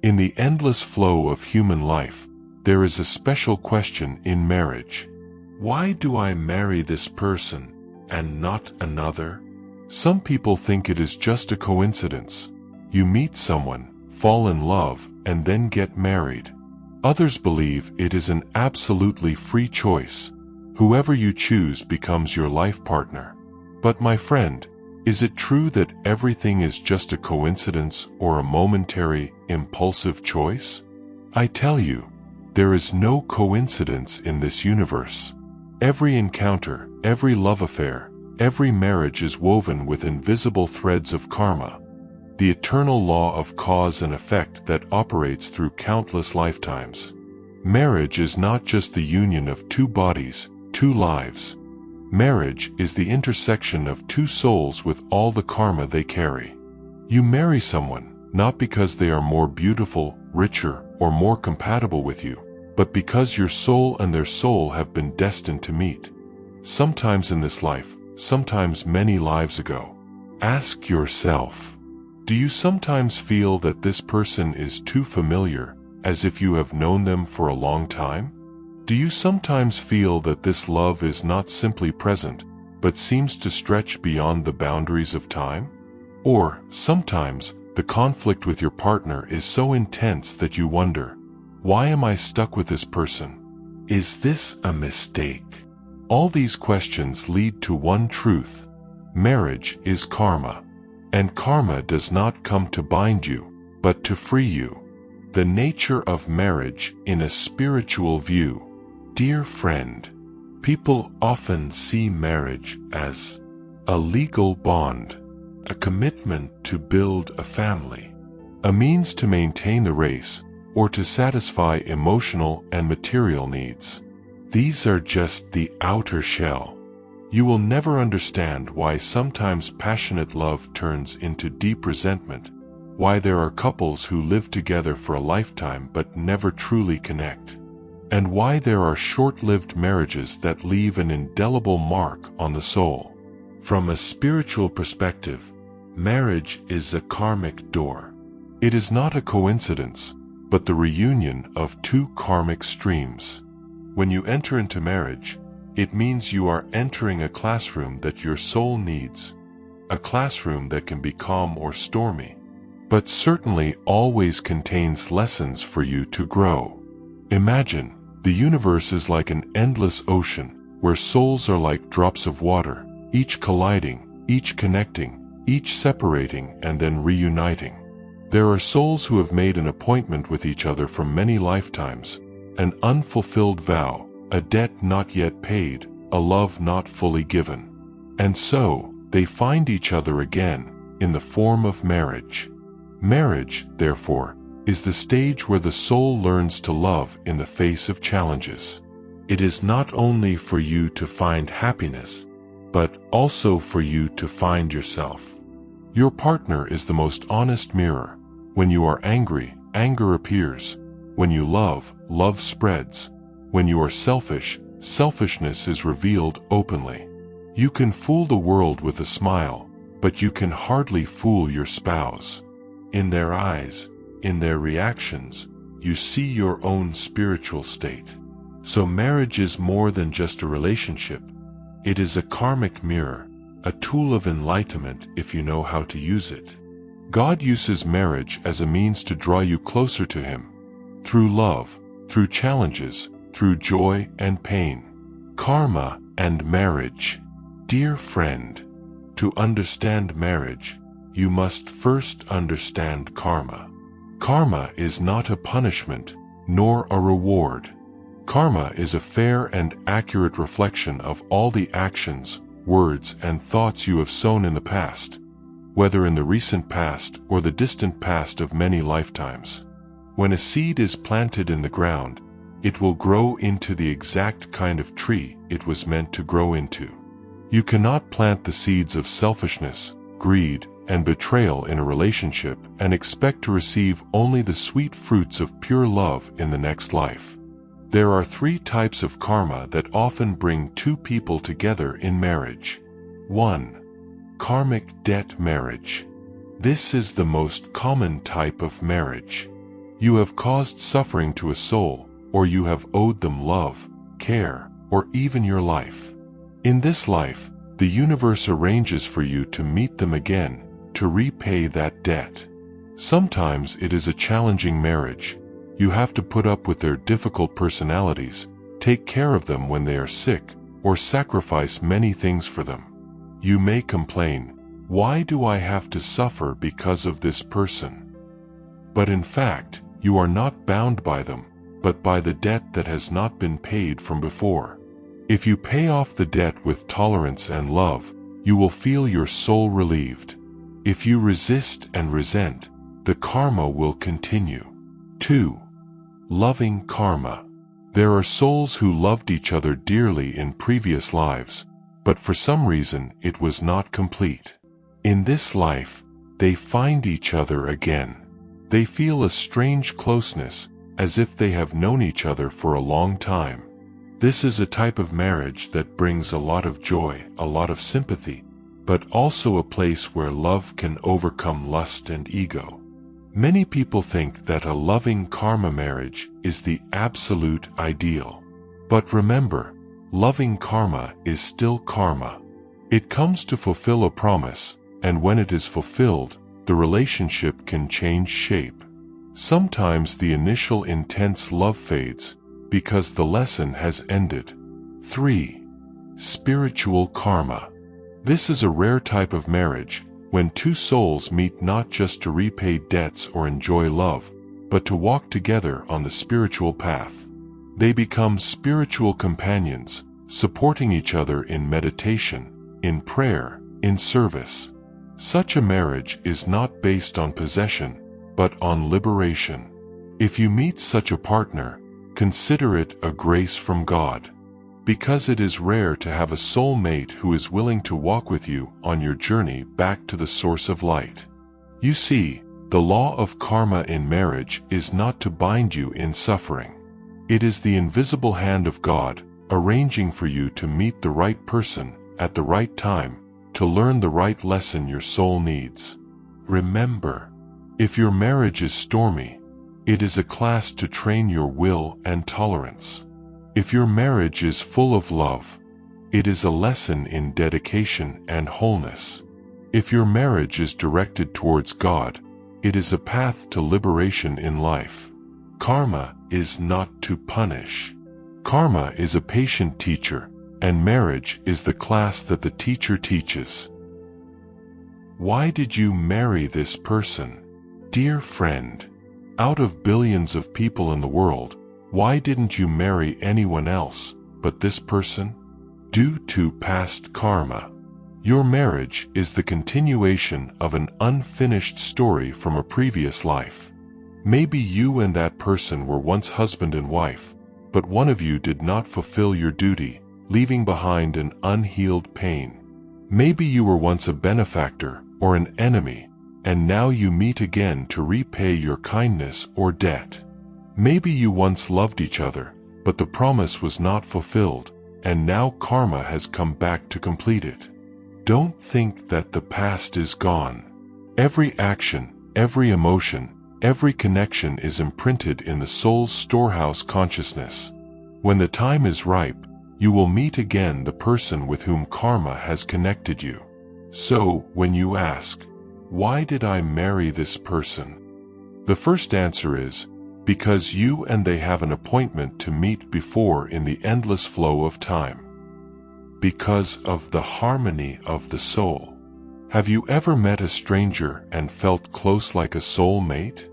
In the endless flow of human life, there is a special question in marriage. Why do I marry this person and not another? Some people think it is just a coincidence. You meet someone, fall in love, and then get married. Others believe it is an absolutely free choice. Whoever you choose becomes your life partner. But my friend, is it true that everything is just a coincidence or a momentary, impulsive choice? I tell you, there is no coincidence in this universe. Every encounter, every love affair, every marriage is woven with invisible threads of karma, the eternal law of cause and effect that operates through countless lifetimes. Marriage is not just the union of two bodies, two lives. Marriage is the intersection of two souls with all the karma they carry. You marry someone, not because they are more beautiful, richer, or more compatible with you, but because your soul and their soul have been destined to meet. Sometimes in this life, sometimes many lives ago. Ask yourself, do you sometimes feel that this person is too familiar, as if you have known them for a long time? Do you sometimes feel that this love is not simply present, but seems to stretch beyond the boundaries of time? Or, sometimes, the conflict with your partner is so intense that you wonder, why am I stuck with this person? Is this a mistake? All these questions lead to one truth. Marriage is karma. And karma does not come to bind you, but to free you. The nature of marriage in a spiritual view. Dear friend, people often see marriage as a legal bond, a commitment to build a family, a means to maintain the race, or to satisfy emotional and material needs. These are just the outer shell. You will never understand why sometimes passionate love turns into deep resentment, why there are couples who live together for a lifetime but never truly connect, and why there are short-lived marriages that leave an indelible mark on the soul. From a spiritual perspective, marriage is a karmic door. It is not a coincidence, but the reunion of two karmic streams. When you enter into marriage, it means you are entering a classroom that your soul needs, a classroom that can be calm or stormy, but certainly always contains lessons for you to grow. Imagine, the universe is like an endless ocean, where souls are like drops of water, each colliding, each connecting, each separating and then reuniting. There are souls who have made an appointment with each other for many lifetimes, an unfulfilled vow, a debt not yet paid, a love not fully given. And so, they find each other again, in the form of marriage. Marriage, therefore, is the stage where the soul learns to love in the face of challenges. It is not only for you to find happiness, but also for you to find yourself. Your partner is the most honest mirror. When you are angry, anger appears. When you love, love spreads. When you are selfish, selfishness is revealed openly. You can fool the world with a smile, but you can hardly fool your spouse. In their eyes, in their reactions, you see your own spiritual state. So marriage is more than just a relationship. It is a karmic mirror, a tool of enlightenment if you know how to use it. God uses marriage as a means to draw you closer to Him, through love, through challenges, through joy and pain. Karma and marriage. Dear friend, to understand marriage, you must first understand karma. Karma is not a punishment, nor a reward. Karma is a fair and accurate reflection of all the actions, words, and thoughts you have sown in the past, whether in the recent past or the distant past of many lifetimes. When a seed is planted in the ground, it will grow into the exact kind of tree it was meant to grow into. You cannot plant the seeds of selfishness, greed, and betrayal in a relationship and expect to receive only the sweet fruits of pure love in the next life. There are 3 types of karma that often bring two people together in marriage. 1. Karmic debt marriage. This is the most common type of marriage. You have caused suffering to a soul, or you have owed them love, care, or even your life. In this life, the universe arranges for you to meet them again, to repay that debt. Sometimes it is a challenging marriage. You have to put up with their difficult personalities, take care of them when they are sick, or sacrifice many things for them. You may complain, "Why do I have to suffer because of this person?" But in fact, you are not bound by them, but by the debt that has not been paid from before. If you pay off the debt with tolerance and love, you will feel your soul relieved. If you resist and resent, the karma will continue. 2. Loving karma. There are souls who loved each other dearly in previous lives, but for some reason it was not complete. In this life, they find each other again. They feel a strange closeness, as if they have known each other for a long time. This is a type of marriage that brings a lot of joy, a lot of sympathy, but also a place where love can overcome lust and ego. Many people think that a loving karma marriage is the absolute ideal. But remember, loving karma is still karma. It comes to fulfill a promise, and when it is fulfilled, the relationship can change shape. Sometimes the initial intense love fades, because the lesson has ended. 3. Spiritual karma. This is a rare type of marriage, when two souls meet not just to repay debts or enjoy love, but to walk together on the spiritual path. They become spiritual companions, supporting each other in meditation, in prayer, in service. Such a marriage is not based on possession, but on liberation. If you meet such a partner, consider it a grace from God. Because it is rare to have a soulmate who is willing to walk with you on your journey back to the source of light. You see, the law of karma in marriage is not to bind you in suffering. It is the invisible hand of God, arranging for you to meet the right person at the right time, to learn the right lesson your soul needs. Remember, if your marriage is stormy, it is a class to train your will and tolerance. If your marriage is full of love, it is a lesson in dedication and wholeness. If your marriage is directed towards God, it is a path to liberation in life. Karma is not to punish. Karma is a patient teacher, and marriage is the class that the teacher teaches. Why did you marry this person? Dear friend, out of billions of people in the world, why didn't you marry anyone else but this person? Due to past karma. Your marriage is the continuation of an unfinished story from a previous life. Maybe you and that person were once husband and wife, but one of you did not fulfill your duty, leaving behind an unhealed pain. Maybe you were once a benefactor or an enemy, and now you meet again to repay your kindness or debt. Maybe you once loved each other, but the promise was not fulfilled, and now karma has come back to complete it. Don't think that the past is gone. Every action, every emotion, every connection is imprinted in the soul's storehouse consciousness. When the time is ripe, you will meet again the person with whom karma has connected you. So, when you ask, why did I marry this person? The first answer is, because you and they have an appointment to meet before in the endless flow of time. Because of the harmony of the soul. Have you ever met a stranger and felt close like a soul mate?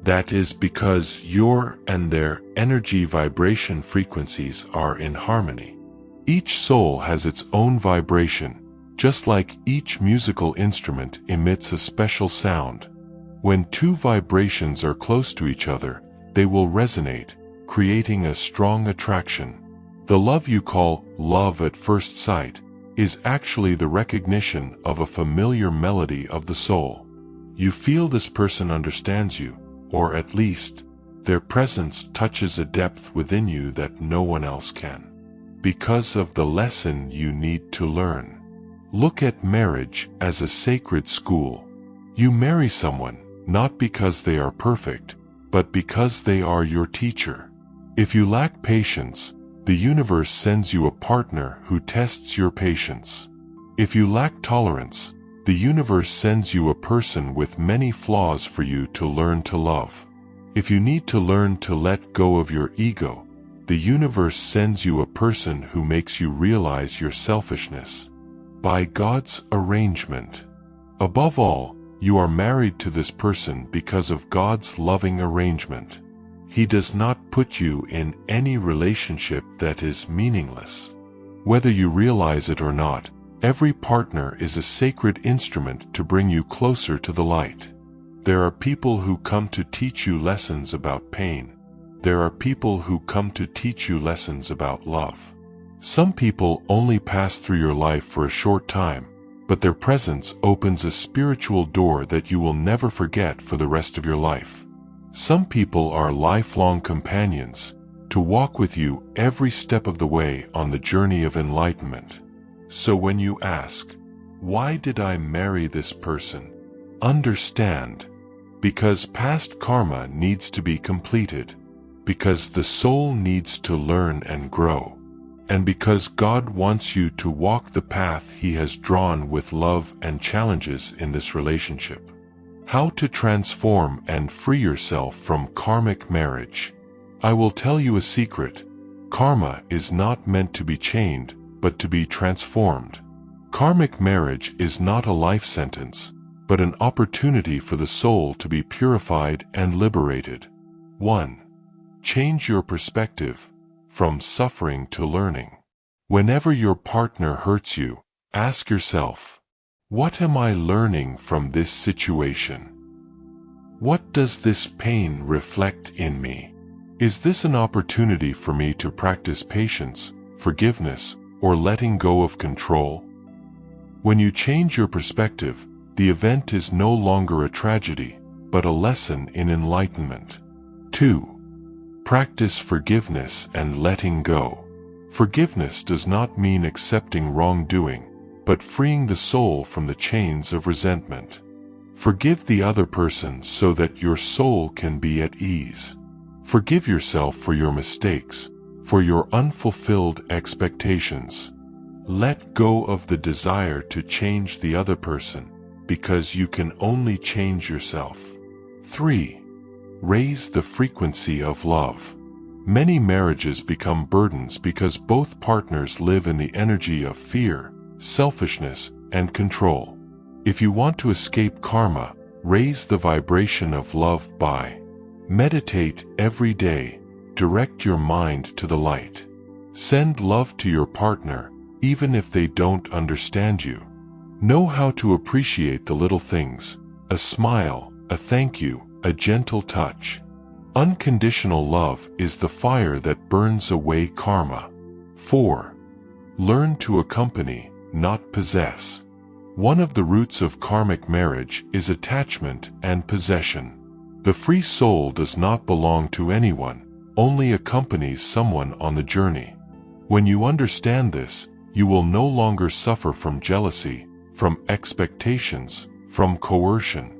That is because your and their energy vibration frequencies are in harmony. Each soul has its own vibration, just like each musical instrument emits a special sound. When two vibrations are close to each other, they will resonate, creating a strong attraction. The love you call love at first sight is actually the recognition of a familiar melody of the soul. You feel this person understands you, or at least, their presence touches a depth within you that no one else can. Because of the lesson you need to learn. Look at marriage as a sacred school. You marry someone, not because they are perfect, but because they are your teacher. If you lack patience, the universe sends you a partner who tests your patience. If you lack tolerance, the universe sends you a person with many flaws for you to learn to love. If you need to learn to let go of your ego, the universe sends you a person who makes you realize your selfishness. By God's arrangement. Above all, you are married to this person because of God's loving arrangement. He does not put you in any relationship that is meaningless. Whether you realize it or not, every partner is a sacred instrument to bring you closer to the light. There are people who come to teach you lessons about pain. There are people who come to teach you lessons about love. Some people only pass through your life for a short time, but their presence opens a spiritual door that you will never forget for the rest of your life. Some people are lifelong companions, to walk with you every step of the way on the journey of enlightenment. So when you ask, why did I marry this person? Understand, because past karma needs to be completed, because the soul needs to learn and grow, and because God wants you to walk the path He has drawn with love and challenges in this relationship. How to transform and free yourself from karmic marriage. I will tell you a secret. Karma is not meant to be chained, but to be transformed. Karmic marriage is not a life sentence, but an opportunity for the soul to be purified and liberated. 1. Change your perspective, from suffering to learning. Whenever your partner hurts you, ask yourself, what am I learning from this situation? What does this pain reflect in me? Is this an opportunity for me to practice patience, forgiveness, or letting go of control? When you change your perspective, the event is no longer a tragedy, but a lesson in enlightenment. 2. Practice forgiveness and letting go. Forgiveness does not mean accepting wrongdoing, but freeing the soul from the chains of resentment. Forgive the other person so that your soul can be at ease. Forgive yourself for your mistakes, for your unfulfilled expectations. Let go of the desire to change the other person, because you can only change yourself. 3. Raise the frequency of love. Many marriages become burdens because both partners live in the energy of fear, selfishness, and control. If you want to escape karma, raise the vibration of love by meditate every day, direct your mind to the light. Send love to your partner, even if they don't understand you. Know how to appreciate the little things, a smile, a thank you, a gentle touch. Unconditional love is the fire that burns away karma. 4. Learn to accompany, not possess. One of the roots of karmic marriage is attachment and possession. The free soul does not belong to anyone, only accompanies someone on the journey. When you understand this, you will no longer suffer from jealousy, from expectations, from coercion.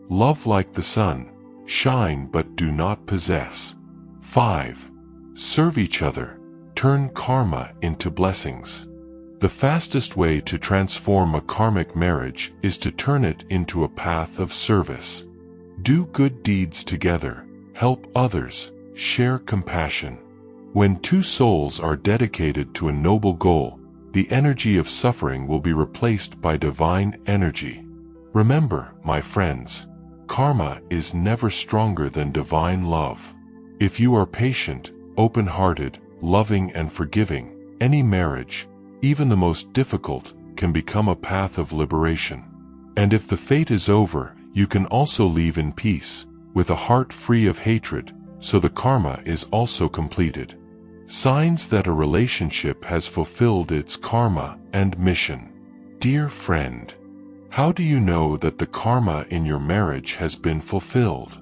Love like the sun, shine but do not possess. 5. Serve each other, turn karma into blessings. The fastest way to transform a karmic marriage is to turn it into a path of service. Do good deeds together, help others, share compassion. When two souls are dedicated to a noble goal, the energy of suffering will be replaced by divine energy. Remember, my friends, karma is never stronger than divine love. If you are patient, open-hearted, loving and forgiving, any marriage, even the most difficult, can become a path of liberation. And if the fate is over, you can also leave in peace, with a heart free of hatred, so the karma is also completed. Signs that a relationship has fulfilled its karma and mission. Dear friend, how do you know that the karma in your marriage has been fulfilled?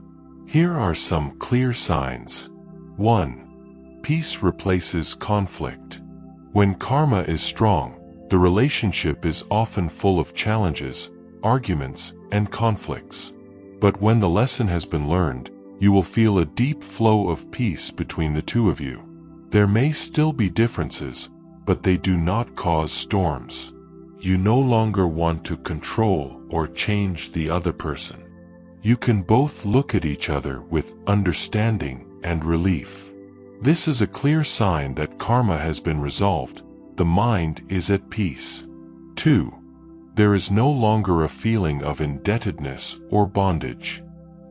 Here are some clear signs. 1. Peace replaces conflict. When karma is strong, the relationship is often full of challenges, arguments, and conflicts. But when the lesson has been learned, you will feel a deep flow of peace between the two of you. There may still be differences, but they do not cause storms. You no longer want to control or change the other person. You can both look at each other with understanding and relief. This is a clear sign that karma has been resolved. The mind is at peace. 2. There is no longer a feeling of indebtedness or bondage.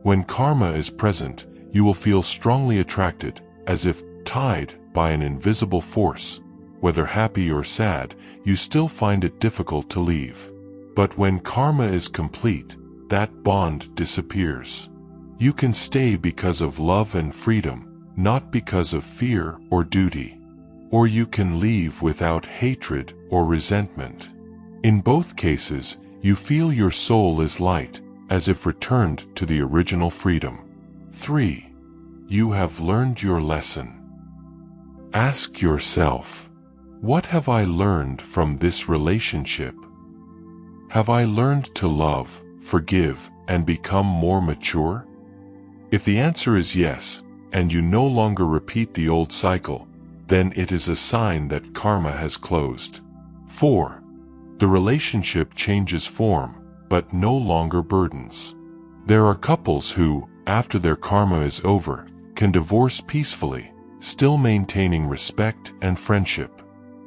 When karma is present, you will feel strongly attracted, as if tied by an invisible force. Whether happy or sad, you still find it difficult to leave. But when karma is complete, that bond disappears. You can stay because of love and freedom, not because of fear or duty. Or you can leave without hatred or resentment. In both cases, you feel your soul is light, as if returned to the original freedom. 3. You have learned your lesson. Ask yourself, what have I learned from this relationship? Have I learned to love, forgive, and become more mature? If the answer is yes, and you no longer repeat the old cycle, then it is a sign that karma has closed. 4. The relationship changes form, but no longer burdens. There are couples who, after their karma is over, can divorce peacefully, still maintaining respect and friendship.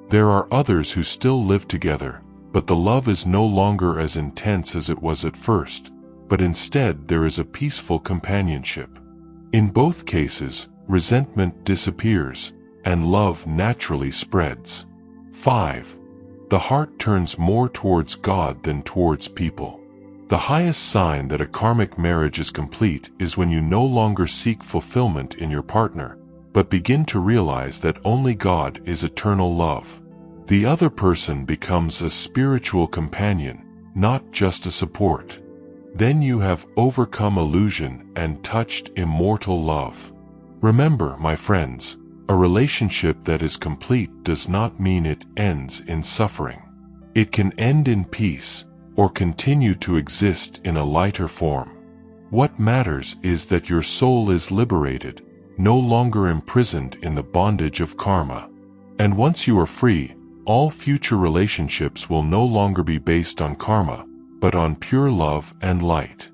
There are others who still live together, but the love is no longer as intense as it was at first, but instead there is a peaceful companionship. In both cases, resentment disappears, and love naturally spreads. 5. The heart turns more towards God than towards people. The highest sign that a karmic marriage is complete is when you no longer seek fulfillment in your partner, but begin to realize that only God is eternal love. The other person becomes a spiritual companion, not just a support. Then you have overcome illusion and touched immortal love. Remember, my friends, a relationship that is complete does not mean it ends in suffering. It can end in peace, or continue to exist in a lighter form. What matters is that your soul is liberated, no longer imprisoned in the bondage of karma. And once you are free, all future relationships will no longer be based on karma, but on pure love and light.